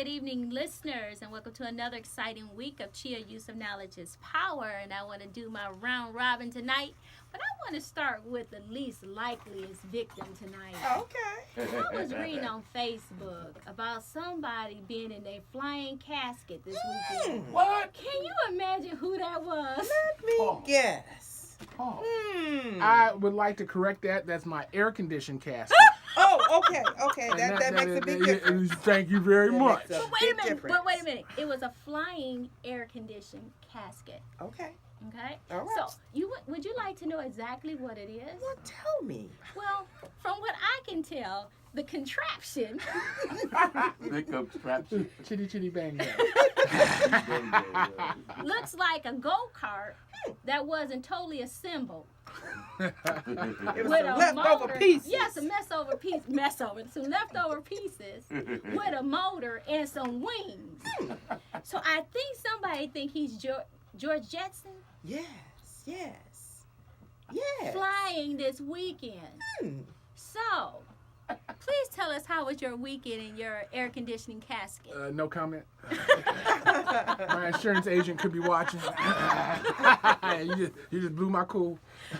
good evening, listeners, and welcome to another exciting week of CHEA Use of Knowledge is Power. And I want to do my round robin tonight, but I want to start with the least likeliest victim tonight. Okay. I was reading on Facebook about somebody being in a flying casket this weekend. What? Can you imagine who that was? Let me guess. Oh. I would like to correct that. That's my air-conditioned casket. Oh, okay. And That makes a big difference. Thank you very That much. makes a But wait a big minute. It was a flying air-conditioned casket. Okay. Okay? All right. So, would you like to know exactly what it is? Well, tell me. Well, from what I can tell, the contraption The contraption. Chitty chitty bang bang. looks like a go-kart that wasn't totally assembled. It was With some a leftover motor. pieces. Yes, some leftover pieces with a motor and some wings. So I think somebody think he's George Jetson Yes. flying this weekend. So, please tell us how was your weekend in your air conditioning casket? No comment. My insurance agent could be watching. you just blew my cool.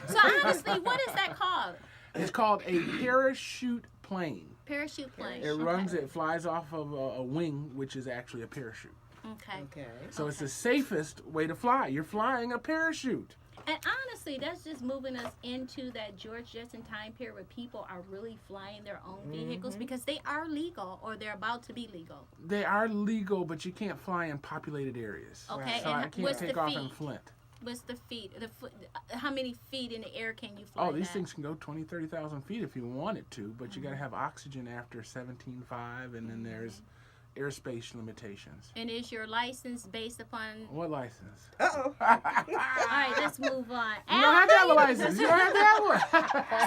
So honestly, what is that called? It's called a parachute plane. Parachute plane. It flies off of a wing, which is actually a parachute. Okay. So it's the safest way to fly. You're flying a parachute. And honestly, that's just moving us into that George Jetson time period where people are really flying their own vehicles because they are legal or they're about to be legal. They are legal, but you can't fly in populated areas. Okay, So and I can't what's take the off feet? in Flint. What's the feet? How many feet in the air can you fly? Oh, these that? things can go 20, 30,000 feet if you wanted to, but you got to have oxygen after 17.5, and then there's airspace limitations. And is your license based upon? What license? Uh-oh. All right, let's move on. You don't have to have a license. You don't have to have one.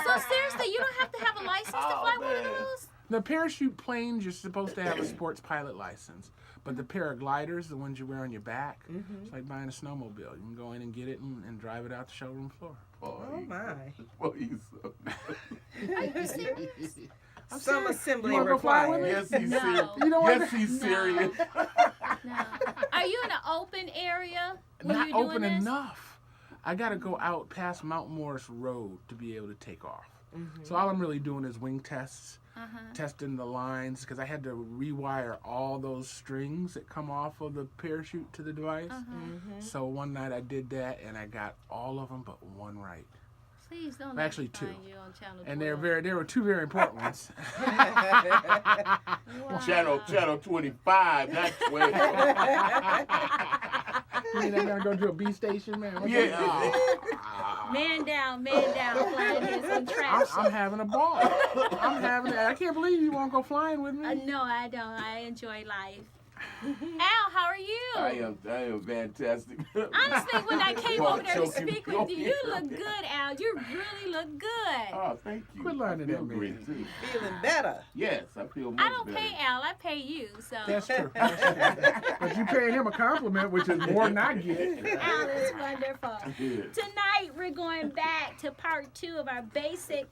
So seriously, you don't have to have a license to fly one of those? The parachute planes, you're supposed to have a sports pilot license. But the paragliders, the ones you wear on your back, it's like buying a snowmobile. You can go in and get it and drive it out the showroom floor. Oh, my. Boy, he's so... Are you serious? Some assembly You wanna go fly with required. me? Yes, he's No. serious. You know what? Yes, he's No. serious. No. Are you in an open area when Not you're doing open this? enough. I got to go out past Mount Morris Road to be able to take off. So all I'm really doing is wing tests, testing the lines, because I had to rewire all those strings that come off of the parachute to the device. So one night I did that, and I got all of them but one right. Please don't. Actually, let me find two. You on channel And 12. there were two very important ones. Wow. Channel 25, that's where... You mean I'm going to go to a B station, man? What's Yeah. up? Man down, flying his contraption. I'm having a ball. I can't believe you won't go flying with me. No, I don't. I enjoy life. Al, how are you? I am fantastic. Honestly, when I came over there to Choking. speak with you, you look good, Al. You really look good. Oh, thank you. Quit lying to I feel that man. great, too. Feeling better. Yes, I feel much I don't better. pay Al. I pay you. So That's true. But you paying him a compliment, which is more than I get. Al is wonderful. Yeah. Tonight we're going back to part 2 of our basic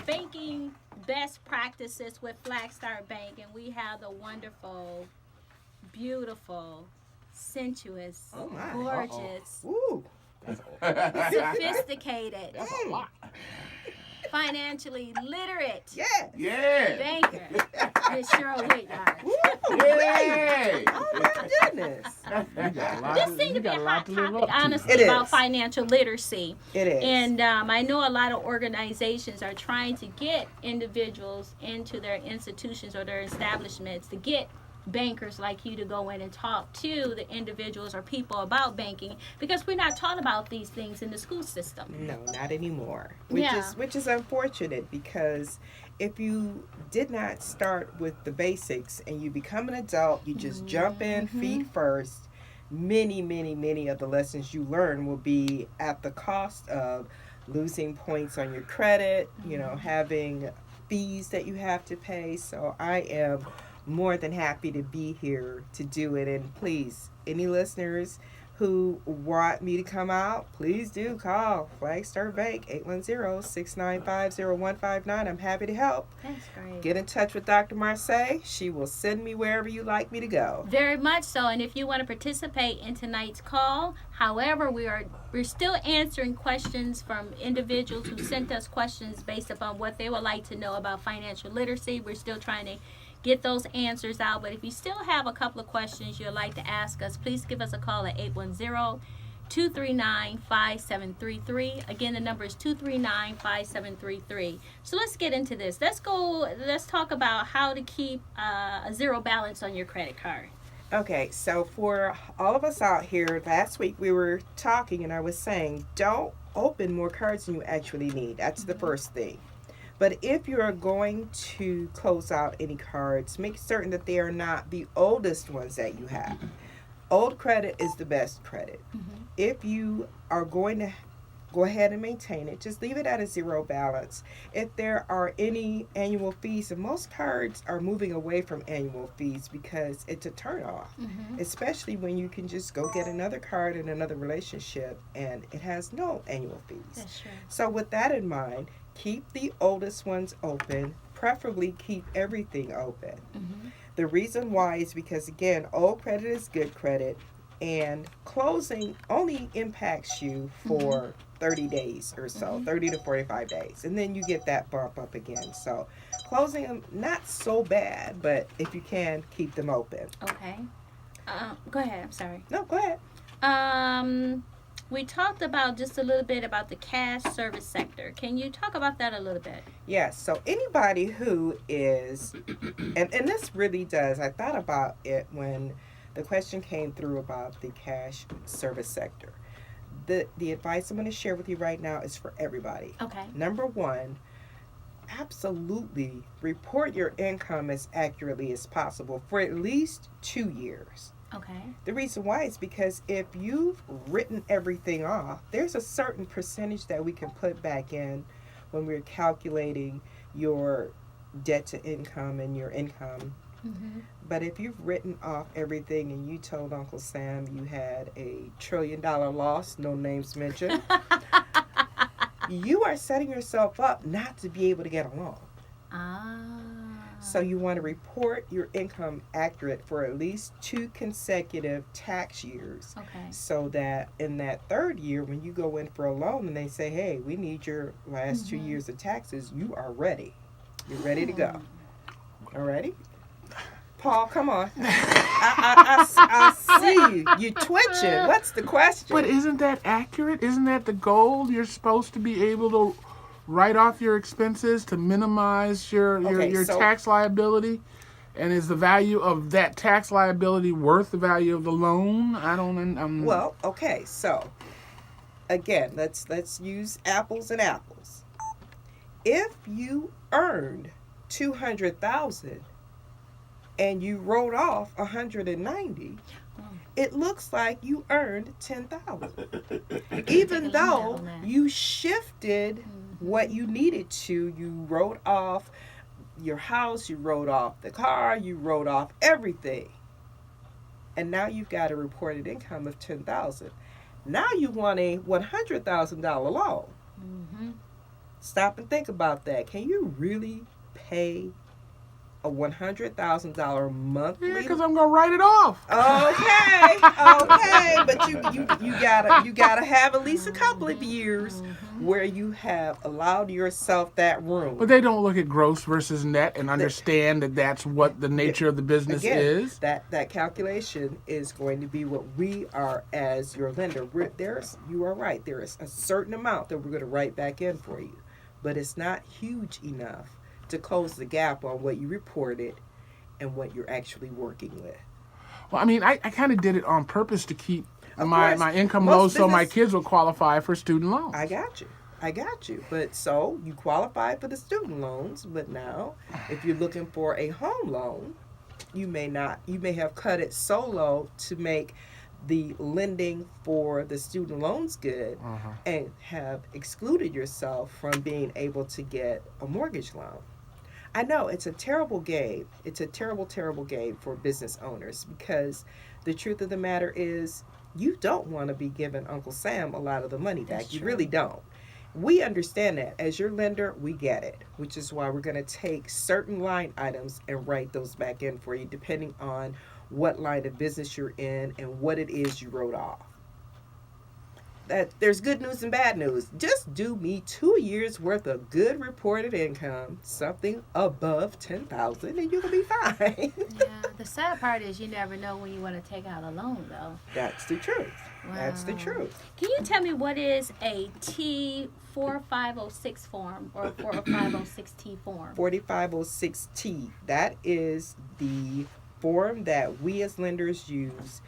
banking best practices with Flagstar Bank, and we have the wonderful, beautiful, sensuous, Oh, my. gorgeous, Ooh. sophisticated, That's a lot. financially literate Yes. Yeah. banker, Miss Cheryl Woodyard. Yay! Oh, my goodness. You got a lot This to- seemed you to be got a a lot hot to live topic, up to. honestly, It about is. financial literacy. It is. And I know a lot of organizations are trying to get individuals into their institutions or their establishments to get bankers like you to go in and talk to the individuals or people about banking, because we're not taught about these things in the school system. No, not anymore. Yeah. Which is unfortunate, because if you did not start with the basics and you become an adult, you just jump in feet first, many of the lessons you learn will be at the cost of losing points on your credit, having fees that you have to pay. So I am more than happy to be here to do it. And please, any listeners who want me to come out, please do call Flagstar Bank 810-695-0159. I'm happy to help. That's great. Get in touch with Dr. Marseille. She will send me wherever you like me to go. Very much so. And if you want to participate in tonight's call, however, we're still answering questions from individuals who sent us questions based upon what they would like to know about financial literacy. We're still trying to get those answers out. But if you still have a couple of questions you'd like to ask us, please give us a call at 810-239-5733. Again, the number is 239-5733. So let's get into this. Let's talk about how to keep a zero balance on your credit card. Okay, so for all of us out here, last week we were talking and I was saying, don't open more cards than you actually need. That's the first thing. But if you are going to close out any cards, make certain that they are not the oldest ones that you have. Old credit is the best credit. If you are going to go ahead and maintain it, just leave it at a zero balance. If there are any annual fees, and most cards are moving away from annual fees because it's a turnoff, especially when you can just go get another card in another relationship and it has no annual fees. That's true. So with that in mind, keep the oldest ones open, preferably keep everything open. The reason why is because, again, old credit is good credit, and closing only impacts you for 30 days or so, 30 to 45 days, and then you get that bump up again. So closing them, not so bad, but if you can, keep them open. Okay. Go ahead. I'm sorry. No, go ahead. We talked about just a little bit about the cash service sector. Can you talk about that a little bit? Yes. So anybody who is, and this really does, I thought about it when the question came through about the cash service sector. The advice I'm going to share with you right now is for everybody. Okay. Number one, absolutely report your income as accurately as possible for at least 2 years. Okay. The reason why is because if you've written everything off, there's a certain percentage that we can put back in when we're calculating your debt to income and your income. But if you've written off everything and you told Uncle Sam you had $1 trillion loss, no names mentioned, you are setting yourself up not to be able to get a loan. So you want to report your income accurate for at least 2 consecutive tax years. Okay. So that in that third year, when you go in for a loan and they say, hey, we need your last 2 years of taxes, you are ready. You're ready to go. All righty? Paul, come on. I see you. You're twitching. What's the question? But isn't that accurate? Isn't that the goal? You're supposed to be able to write off your expenses to minimize your tax liability? And is the value of that tax liability worth the value of the loan? Well, okay. So, again, let's use apples and apples. If you earned $200,000 and you wrote off $190,000, it looks like you earned $10,000. Even though you shifted what you needed to, you wrote off your house, you wrote off the car, you wrote off everything. And now you've got a reported income of $10,000. Now you want a $100,000 loan. Stop and think about that. Can you really pay a $100,000 monthly? Yeah, because I'm gonna write it off. Okay, but you gotta have at least a couple of years where you have allowed yourself that room. But they don't look at gross versus net and understand that that's what the nature of the business is. That calculation is going to be what we are as your lender. You are right. There is a certain amount that we're going to write back in for you, but it's not huge enough to close the gap on what you reported and what you're actually working with. Well, I mean, I kind of did it on purpose to keep my income low so my kids will qualify for student loans. I got you. But so you qualify for the student loans, but now if you're looking for a home loan, you may have cut it so low to make the lending for the student loans good and have excluded yourself from being able to get a mortgage loan. I know it's a terrible game. It's a terrible, terrible game for business owners because the truth of the matter is you don't want to be giving Uncle Sam a lot of the money back. That's You true. really don't. We understand that. As your lender, we get it, which is why we're going to take certain line items and write those back in for you depending on what line of business you're in and what it is you wrote off. That there's good news and bad news. Just do me 2 years worth of good reported income, something above 10,000, and you'll be fine. Yeah. The sad part is you never know when you want to take out a loan, though. That's the truth. That's the Wow. truth. Can you tell me what is a T4506 form or 4506T form? 4506T. That is the form that we as lenders use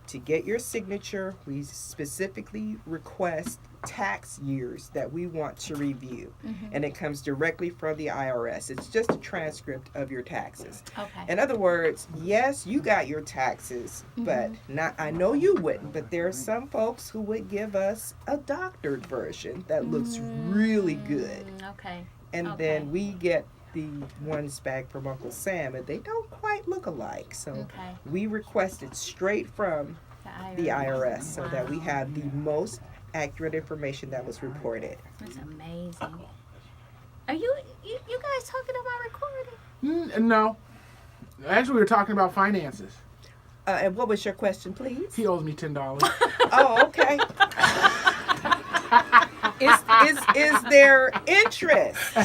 to get your signature. We specifically request tax years that we want to review, and it comes directly from the IRS. It's just a transcript of your taxes. Okay. In other words, yes, you got your taxes, but not. I know you wouldn't, but there are some folks who would give us a doctored version that looks really good. Okay. And Okay. then we get the ones back from Uncle Sam, and they don't quite look alike. So Okay. we requested straight from the IRS so that we Wow. have the most accurate information that was reported. That's amazing. Are you guys talking about recording? No. Actually, we were talking about finances. And what was your question, please? He owes me $10. Oh, okay. Is there interest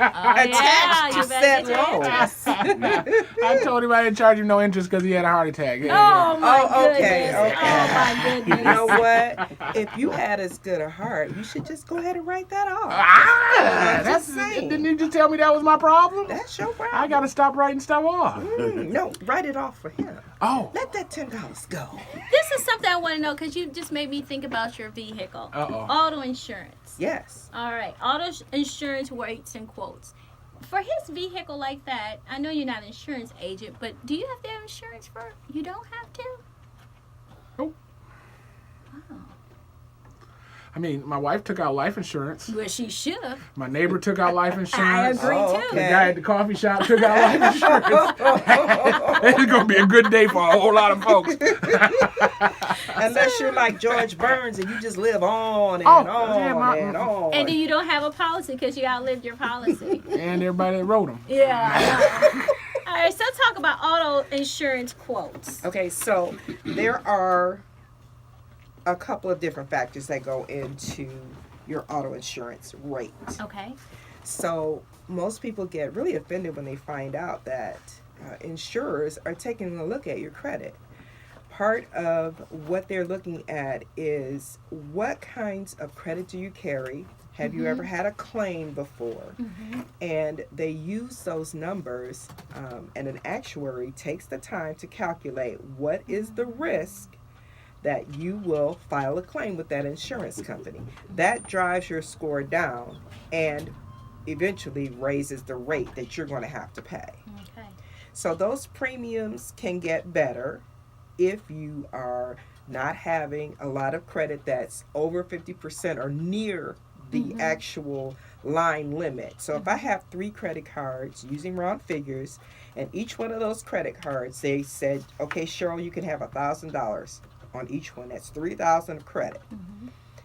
attached you to better said get your loan? interest. I told him I didn't charge him no interest because he had a heart attack. Yeah, Oh my Oh, goodness. okay, okay. Oh my goodness. You know what? If you had as good a heart, you should just go ahead and write that off. Ah, Just saying. didn't you just tell me that was my problem? That's your problem. I gotta stop writing stuff off. No, write it off for him. Oh. Let that $10 go. This is something I want to know because you just made me think about your vehicle. Uh-oh. Auto insurance. Yes. All right. Auto insurance rates and quotes. For his vehicle like that, I know you're not an insurance agent, but do you have to have insurance for? You don't have to? Nope. Oh. I mean, my wife took out life insurance. Well, she should. My neighbor took out life insurance. I agree Oh, too. The okay. guy at the coffee shop took out life insurance. It's gonna be a good day for a whole lot of folks. Unless you're like George Burns and you just live on and Oh, on yeah, and on. And then you don't have a policy because you outlived your policy. And everybody that wrote them. Yeah. All right, so talk about auto insurance quotes. Okay, so there are a couple of different factors that go into your auto insurance rate. Okay. So most people get really offended when they find out that insurers are taking a look at your credit. Part of what they're looking at is what kinds of credit do you carry? Have you ever had a claim before? And they use those numbers, and an actuary takes the time to calculate what is the risk that you will file a claim with that insurance company. That drives your score down and eventually raises the rate that you're going to have to pay. Okay. So those premiums can get better if you are not having a lot of credit that's over 50% or near the actual line limit. So if I have 3 credit cards using round figures, and each one of those credit cards, they said, okay, Cheryl, you can have $1,000 on each one. That's $3,000 of credit.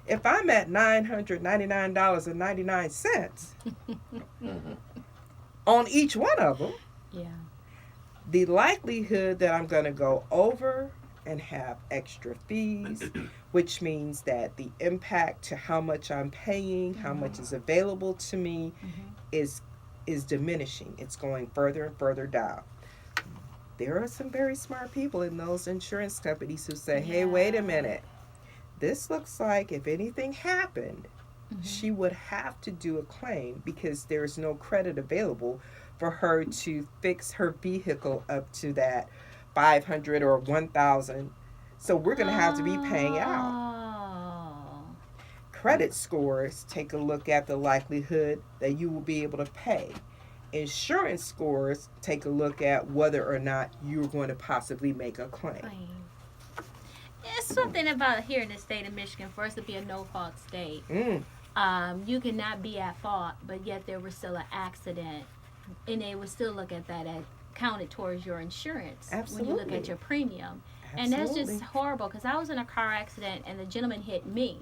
If I'm at $999.99 on each one of them, Yeah. the likelihood that I'm going to go over and have extra fees, which means that the impact to how much I'm paying, how much is available to me, is diminishing. It's going further and further down. There are some very smart people in those insurance companies who say, hey, wait a minute. This looks like if anything happened, she would have to do a claim because there's no credit available for her to fix her vehicle up to that $500 or $1,000. So we're going to have to be paying out. Oh. Credit scores take a look at the likelihood that you will be able to pay. Insurance scores take a look at whether or not you're going to possibly make a claim. Claim. It's something about here in the state of Michigan, for us to be a no-fault state. You cannot be at fault, but yet there was still an accident and they would still look at that as counted towards your insurance when you look Absolutely. at your premium. Absolutely. And that's just horrible because I was in a car accident and the gentleman hit me.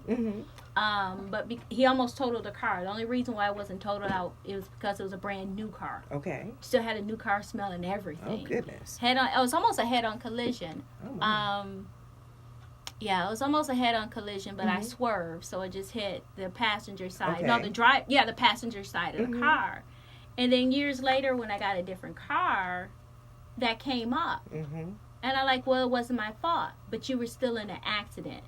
But he almost totaled the car. The only reason why it wasn't totaled out it was because it was a brand new car. Okay. Still had a new car smell and everything. Oh, goodness. Head on. It was almost a head-on collision. Oh, my. Yeah, it was almost a head-on collision, but I swerved, so it just hit the passenger side. Okay. No, the passenger side of the car. And then years later, when I got a different car, that came up. And I'm like, well, it wasn't my fault, but you were still in an accident.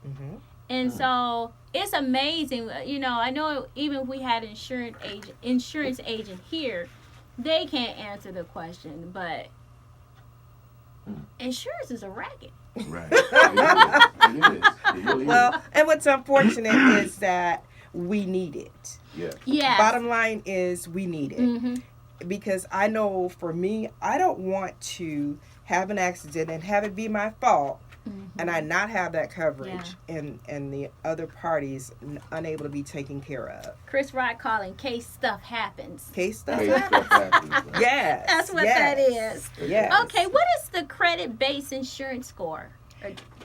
And so it's amazing. You know, I know even if we had insurance agent here, they can't answer the question, but insurance is a racket. Right. It is. It really Well, and what's unfortunate is that we need it. is. Yes. Bottom line is we need it. Because I know for me, I don't want to have an accident and have it be my fault and I not have that coverage and the other parties unable to be taken care of. Chris Rock calling case stuff happens. Case stuff Hey, happens. stuff happens. Yes. That's what that is. Yes. Okay, what is the credit-based insurance score?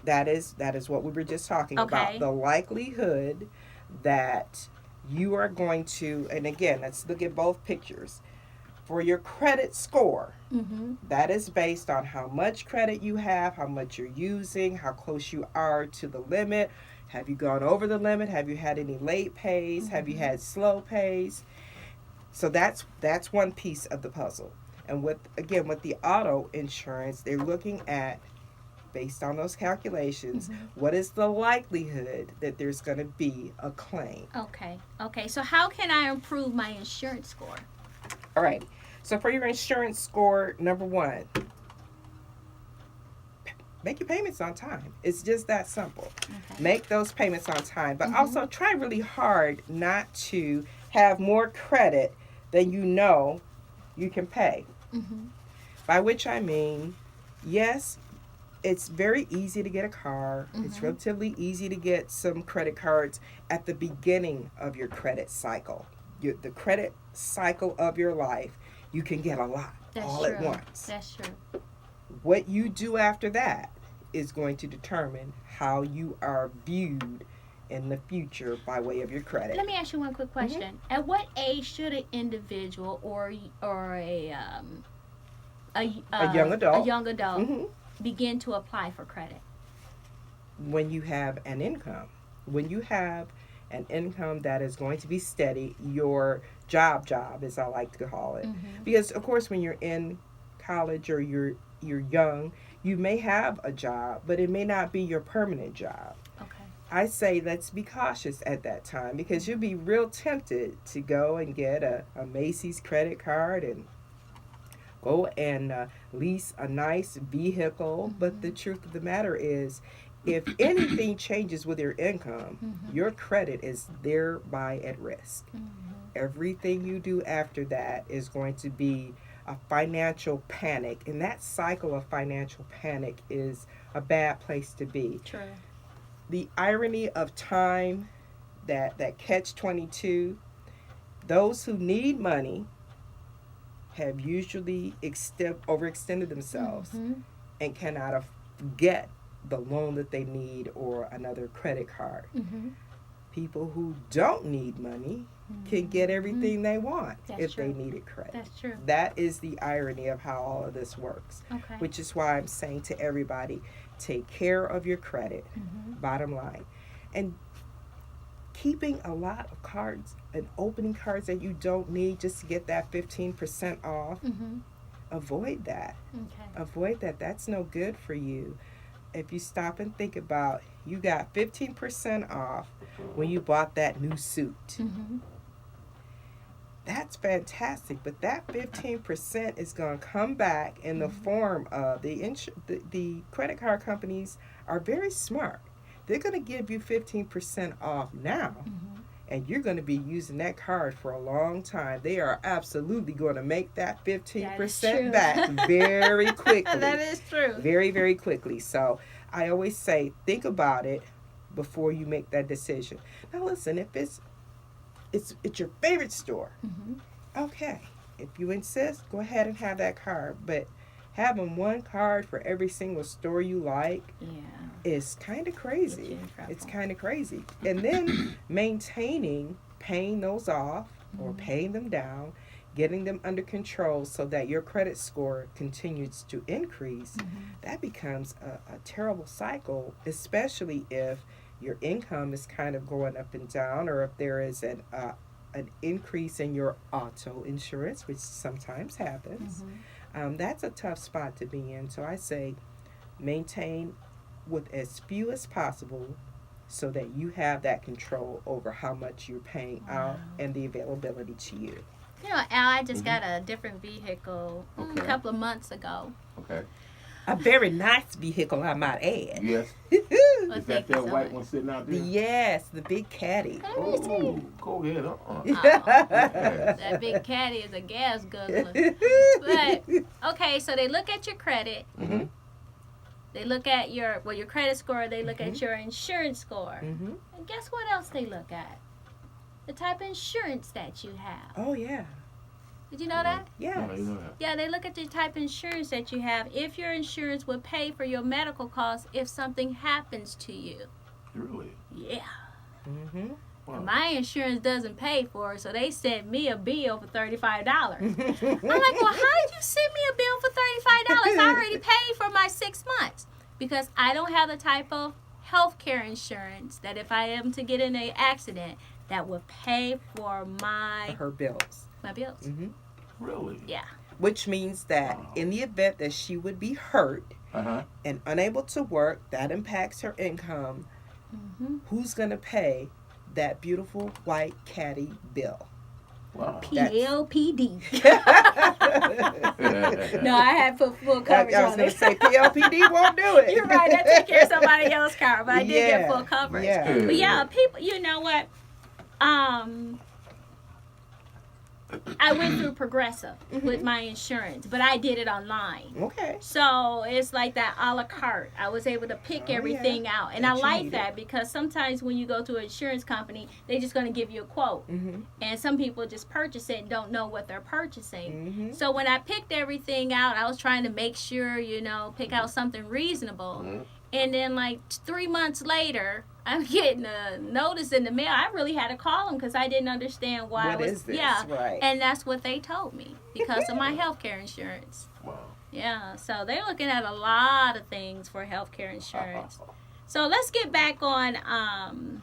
That is what we were just talking about. The likelihood that you are going to, and again, let's look at both pictures. For your credit score, that is based on how much credit you have, how much you're using, how close you are to the limit. Have you gone over the limit? Have you had any late pays? Have you had slow pays? So that's one piece of the puzzle. And with the auto insurance, they're looking at, based on those calculations, what is the likelihood that there's going to be a claim? Okay. So how can I improve my insurance score? All right. So for your insurance score, number one, make your payments on time. It's just that simple. Make those payments on time. But also try really hard not to have more credit than you know you can pay. By which I mean, yes, it's very easy to get a car. It's relatively easy to get some credit cards at the beginning of your credit cycle. The credit cycle of your life, you can get a lot at once. That's true. What you do after that is going to determine how you are viewed in the future by way of your credit. Let me ask you one quick question. At what age should an individual or a young adult begin to apply for credit? When you have an income. When you have an income that is going to be steady, your job, as I like to call it. Because, of course, when you're in college or you're young, you may have a job, but it may not be your permanent job. I say let's be cautious at that time because you'll be real tempted to go and get a Macy's credit card and go and lease a nice vehicle. But the truth of the matter is, if anything changes with your income, your credit is thereby at risk. Everything you do after that is going to be a financial panic. And that cycle of financial panic is a bad place to be. True. The irony of time, that catch-22, those who need money have usually overextended themselves and cannot get the loan that they need or another credit card. People who don't need money can get everything they want if they needed credit. That's true. That is the irony of how all of this works, which is why I'm saying to everybody, take care of your credit, bottom line. And keeping a lot of cards and opening cards that you don't need just to get that 15% off, avoid that. Avoid that. That's no good for you. If you stop and think about, you got 15% off when you bought that new suit. That's fantastic, but that 15% is going to come back in the form of the credit card companies are very smart. They're going to give you 15% off now, and you're going to be using that card for a long time. They are absolutely going to make that 15% back very quickly. That is true. Very, very quickly. So I always say, think about it before you make that decision. Now listen, if it's your favorite store, okay. if you insist, go ahead and have that card. But having one card for every single store you like is kind of crazy. It's kind of crazy. And then maintaining, paying those off or paying them down, getting them under control so that your credit score continues to increase, that becomes a terrible cycle, especially if your income is kind of going up and down, or if there is an increase in your auto insurance, which sometimes happens. That's a tough spot to be in. So I say maintain with as few as possible so that you have that control over how much you're paying out and the availability to you. You know, Al, I just got a different vehicle a couple of months ago. Okay. A very nice vehicle, I might add. Yes. Well, Is thank that you so white much. one sitting out there? Yes, the big caddy. Oh, go ahead. That big caddy is a gas guzzler. But, okay, so they look at your credit. They look at your credit score. They look at your insurance score. And guess what else they look at? The type of insurance that you have. Oh, yeah. Did you know that? Yes. No, you know that. Yeah, they look at the type of insurance that you have. If your insurance would pay for your medical costs if something happens to you. Really? Yeah. Wow. My insurance doesn't pay for it, so they sent me a bill for $35. I'm like, well, how did you send me a bill for $35? I already paid for my 6 months. Because I don't have the type of health care insurance that if I am to get in an accident, that will pay for Her bills. my bills. Really? Yeah. Which means that in the event that she would be hurt and unable to work, that impacts her income. Who's going to pay that beautiful white caddy bill? Wow. PLPD. No, I had put full coverage I was on going to it. say PLPD won't do it. You're right. That took care of somebody else's car, but I did get full coverage. Yeah. But yeah, people, you know what? I went through Progressive with my insurance, but I did it online. Okay. So it's like that a la carte. I was able to pick everything out. And I like that because sometimes when you go to an insurance company, they're just going to give you a quote. And some people just purchase it and don't know what they're purchasing. So when I picked everything out, I was trying to make sure, pick out something reasonable. And then like 3 months later, I'm getting a notice in the mail. I really had to call them because I didn't understand why. What is this? Yeah, Right. And that's what they told me because of my health care insurance. Wow. Yeah, so they're looking at a lot of things for health care insurance. So let's get back on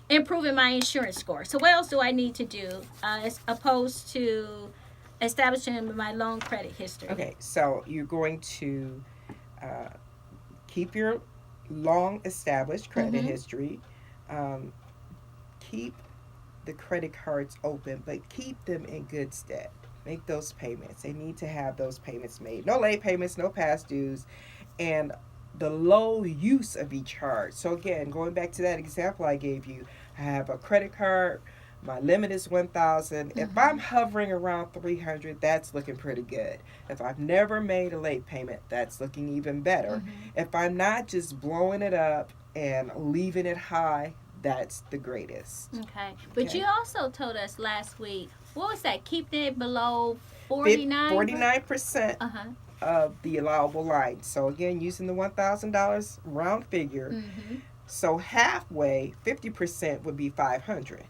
improving my insurance score. So what else do I need to do as opposed to establishing my loan credit history? Okay, so you're going to keep your long established credit history. Keep the credit cards open, but keep them in good stead. Make those payments. They need to have those payments made. No late payments, no past dues, and the low use of each card. So again, going back to that example I gave you, I have a credit card. My limit is $1,000. If I'm hovering around $300, that's looking pretty good. If I've never made a late payment, that's looking even better. If I'm not just blowing it up and leaving it high, that's the greatest. Okay. But you also told us last week, what was that? Keeping it below 49? 49% of the allowable line. So again, using the $1,000 round figure. So halfway, 50% would be $500.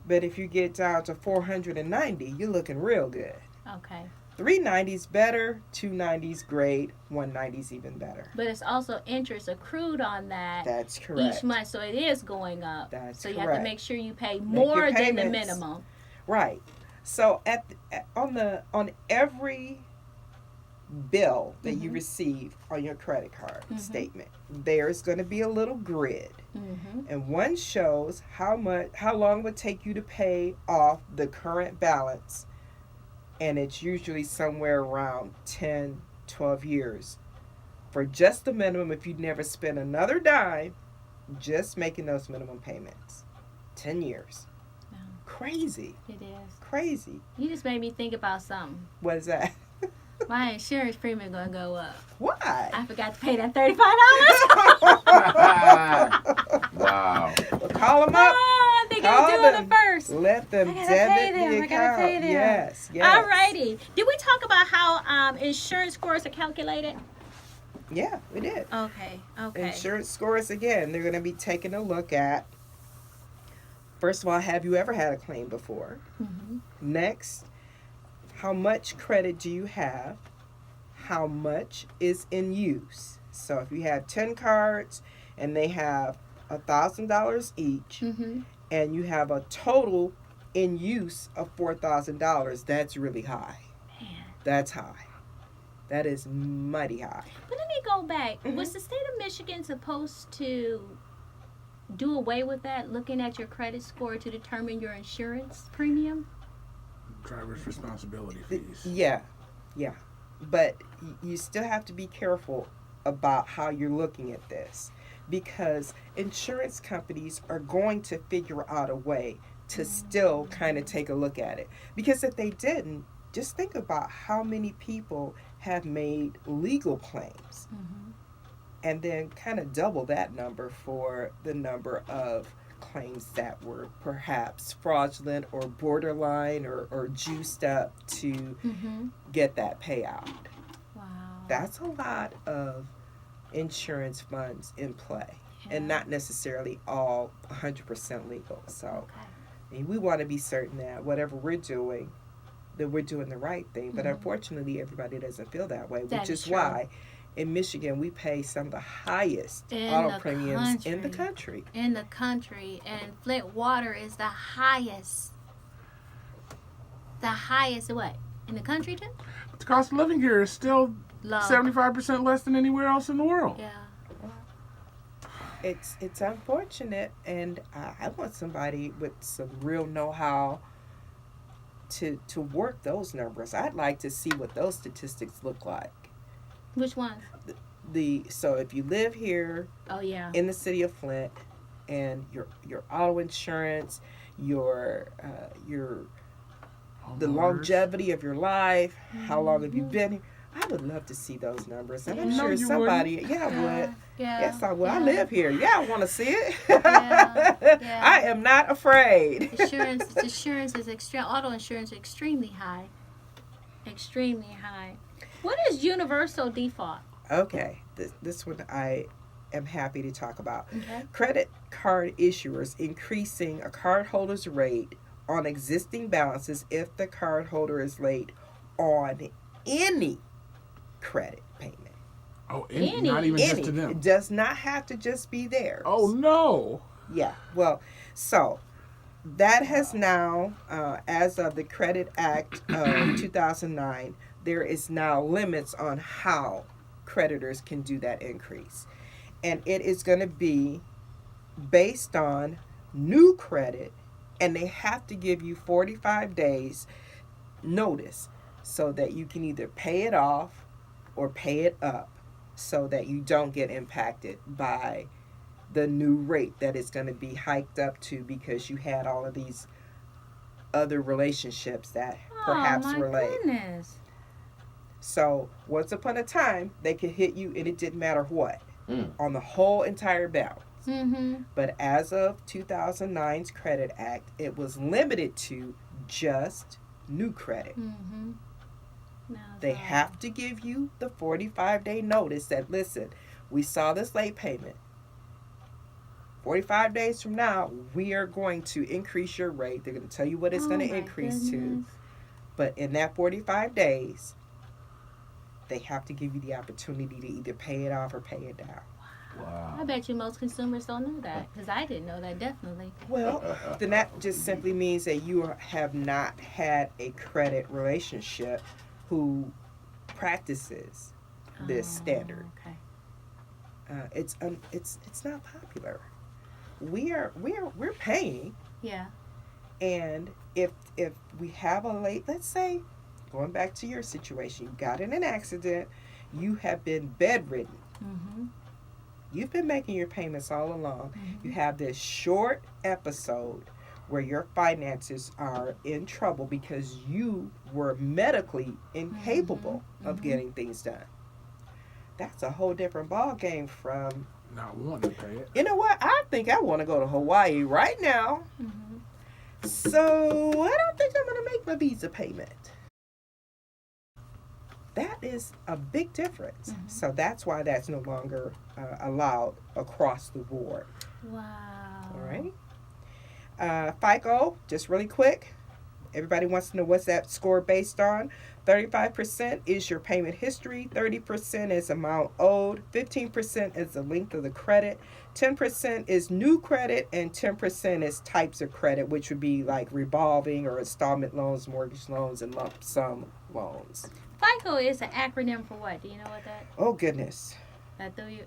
But if you get down to $490, you're looking real good. Okay. $390 is better, $290 is great, $190 is even better. But it's also interest accrued on that. That's correct. Each month, so it is going up. That's so you correct. have to make sure you pay more than the minimum. Right. So on every bill that you receive on your credit card statement, there's going to be a little grid, and one shows how long it would take you to pay off the current balance, and it's usually somewhere around 10-12 years for just the minimum. If you'd never spend another dime, just making those minimum payments, 10 years. Crazy. It is. Crazy. You just made me think about something. What is that? My insurance premium gonna go up. Why? I forgot to pay that $35. Wow. Well, call them up. Oh, I think Call I'm doing them. it first. Let them I gotta debit pay them. the I gotta account. pay them. Yes, yes. Alrighty. Did we talk about how insurance scores are calculated? Yeah, we did. Okay. Insurance scores, again, they're going to be taking a look at, first of all, have you ever had a claim before? Mm-hmm. Next, how much credit do you have? How much is in use? So if you have 10 cards and they have $1,000 each, Mm-hmm. and you have a total in use of $4,000, that's really high. Man. That's high. That is mighty high. But let me go back. Mhm. Was the state of Michigan supposed to do away with that, looking at your credit score to determine your insurance premium? Driver's responsibility fees. Yeah. But you still have to be careful about how you're looking at this, because insurance companies are going to figure out a way to still kind of take a look at it. Because if they didn't, just think about how many people have made legal claims, Mm-hmm. and then kind of double that number for the number of claims that were perhaps fraudulent or borderline or juiced up to Mm-hmm. get that payout. Wow. That's a lot of insurance funds in play, and not necessarily all 100% legal. So Okay. I mean, we want to be certain that whatever we're doing, that we're doing the right thing. But Mhm. unfortunately, everybody doesn't feel that way, That which is is true. why in Michigan we pay some of the highest In auto the premiums in the country. country. In the country, and Flint water is the highest. The highest what? In the country too? But the cost of living here is still Low. 75% less than anywhere else in the world. Yeah. It's unfortunate, and I want somebody with some real know-how to work those numbers. I'd like to see what those statistics look like. Which ones? So if you live here Oh yeah. in the city of Flint, and your auto insurance, your the Homeowners. longevity of your life, how long have you Mhm. been here? I would love to see those numbers, and I'm No, sure you somebody. Yeah, I would. Yeah. Yes, I will. I yeah. live here. Yeah, I want to see it. Yeah. I am not afraid. Insurance is extreme. Auto insurance is extremely high. Extremely high. What is universal default? Okay, this one I am happy to talk about. Okay. Credit card issuers increasing a cardholder's rate on existing balances if the cardholder is late on any credit payment. Oh, Any. not even just Any. to them. It does not have to just be theirs. Oh, no. Yeah. Well, so that has now, as of the Credit Act of 2009, there is now limits on how creditors can do that increase. And it is going to be based on new credit, and they have to give you 45 days notice so that you can either pay it off or pay it up, so that you don't get impacted by the new rate that it's going to be hiked up to because you had all of these other relationships that perhaps oh my were late. goodness. So once upon a time, they could hit you and it didn't matter what, Mm. on the whole entire balance. Mm-hmm. But as of 2009's Credit Act, it was limited to just new credit. Mm-hmm. No, They no. have to give you the 45-day notice that, listen, we saw this late payment. 45 days from now, we are going to increase your rate. They're going to tell you what it's Oh going to my increase to. goodness. But in that 45 days, they have to give you the opportunity to either pay it off or pay it down. I Wow. bet you most consumers don't know that, because I didn't know that, definitely. Well, then that just simply means that you have not had a credit relationship who practices this Oh, standard. Okay. It's not popular. We're paying, Yeah. and if we have a late, let's say, going back to your situation, you got in an accident, you have been bedridden. Mm-hmm. You've been making your payments all along. Mhm. You have this short episode where your finances are in trouble because you were medically incapable of Mhm. getting things done. That's a whole different ball game from, Not wanting to pay it. you know what? I think I want to go to Hawaii right now. Mm-hmm. So I don't think I'm going to make my Visa payment. That is a big difference. So that's why that's no longer allowed across the board. Wow. All right. FICO, just really quick. Everybody wants to know what's that score based on. 35% is your payment history, 30% is amount owed, 15% is the length of the credit, 10% is new credit, and 10% is types of credit, which would be like revolving or installment loans, mortgage loans, and lump sum loans. FICO is an acronym for what? Do you know what that? Oh, goodness. That throw you.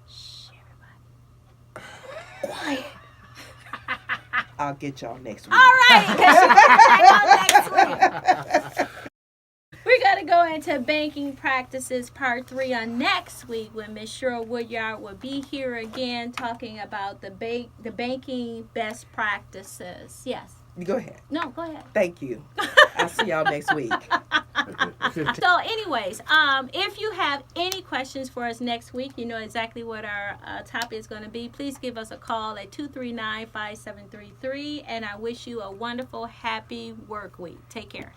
Shh, everybody. Quiet. I'll get y'all next week. All right, because she's back on next week. We're going to go into banking practices part 3 on next week when Miss Cheryl Woodyard will be here again talking about the banking best practices. Yes. Go ahead. No, go ahead. Thank you. I'll see y'all next week. So anyways, if you have any questions for us next week, you know exactly what our topic is going to be. Please give us a call at 239-5733. And I wish you a wonderful, happy work week. Take care.